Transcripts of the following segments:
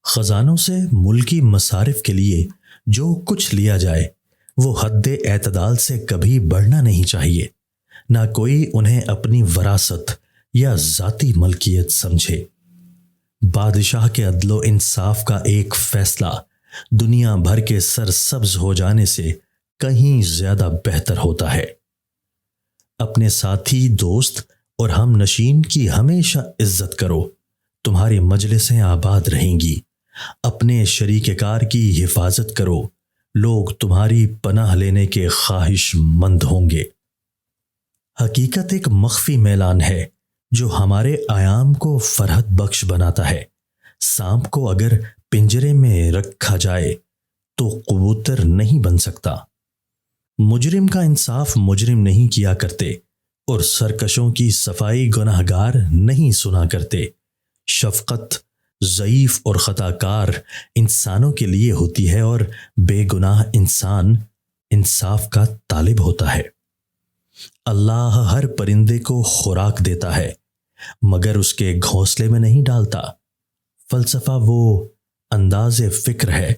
خزانوں سے ملکی مصارف کے لیے جو کچھ لیا جائے وہ حد اعتدال سے کبھی بڑھنا نہیں چاہیے، نہ کوئی انہیں اپنی وراثت یا ذاتی ملکیت سمجھے۔ بادشاہ کے عدل و انصاف کا ایک فیصلہ دنیا بھر کے سرسبز ہو جانے سے کہیں زیادہ بہتر ہوتا ہے۔ اپنے ساتھی، دوست اور ہم نشین کی ہمیشہ عزت کرو، تمہاری مجلسیں آباد رہیں گی۔ اپنے شریک کار کی حفاظت کرو، لوگ تمہاری پناہ لینے کے خواہش مند ہوں گے۔ حقیقت ایک مخفی میلان ہے جو ہمارے ایام کو فرحت بخش بناتا ہے۔ سانپ کو اگر پنجرے میں رکھا جائے تو کبوتر نہیں بن سکتا۔ مجرم کا انصاف مجرم نہیں کیا کرتے، اور سرکشوں کی صفائی گناہگار نہیں سنا کرتے۔ شفقت ضعیف اور خطا کار انسانوں کے لیے ہوتی ہے، اور بے گناہ انسان انصاف کا طالب ہوتا ہے۔ اللہ ہر پرندے کو خوراک دیتا ہے مگر اس کے گھونسلے میں نہیں ڈالتا۔ فلسفہ وہ انداز فکر ہے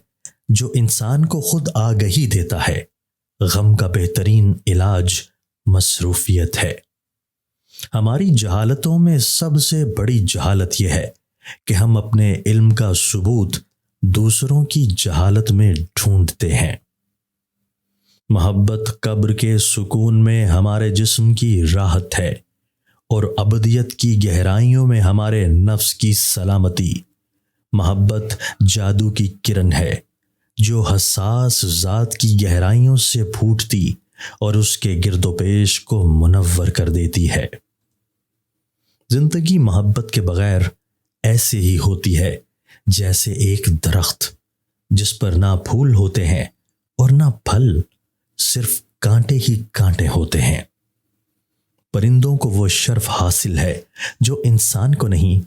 جو انسان کو خود آگہی دیتا ہے۔ غم کا بہترین علاج مصروفیت ہے۔ ہماری جہالتوں میں سب سے بڑی جہالت یہ ہے کہ ہم اپنے علم کا ثبوت دوسروں کی جہالت میں ڈھونڈتے ہیں۔ محبت قبر کے سکون میں ہمارے جسم کی راحت ہے، اور ابدیت کی گہرائیوں میں ہمارے نفس کی سلامتی۔ محبت جادو کی کرن ہے جو حساس ذات کی گہرائیوں سے پھوٹتی اور اس کے گرد و پیش کو منور کر دیتی ہے۔ زندگی محبت کے بغیر ایسے ہی ہوتی ہے جیسے ایک درخت جس پر نہ پھول ہوتے ہیں اور نہ پھل، صرف کانٹے ہی کانٹے ہوتے ہیں۔ پرندوں کو وہ شرف حاصل ہے جو انسان کو نہیں۔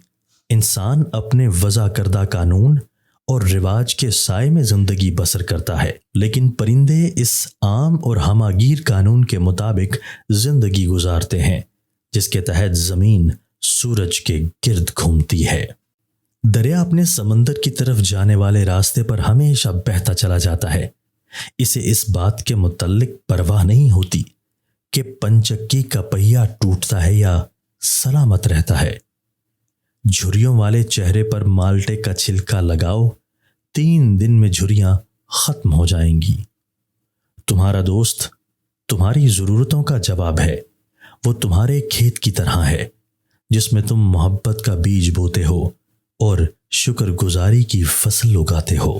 انسان اپنے وضع کردہ قانون اور رواج کے سائے میں زندگی بسر کرتا ہے، لیکن پرندے اس عام اور ہماگیر قانون کے مطابق زندگی گزارتے ہیں جس کے تحت زمین سورج کے گرد گھومتی ہے۔ دریا اپنے سمندر کی طرف جانے والے راستے پر ہمیشہ بہتا چلا جاتا ہے۔ اسے اس بات کے متعلق پرواہ نہیں ہوتی کہ پنچکی کا پہیہ ٹوٹتا ہے یا سلامت رہتا ہے۔ جھریوں والے چہرے پر مالٹے کا چھلکا لگاؤ، 3 دن میں جھریاں ختم ہو جائیں گی۔ تمہارا دوست تمہاری ضرورتوں کا جواب ہے۔ وہ تمہارے کھیت کی طرح ہے جس میں تم محبت کا بیج بوتے ہو اور شکر گزاری کی فصل اگاتے ہو۔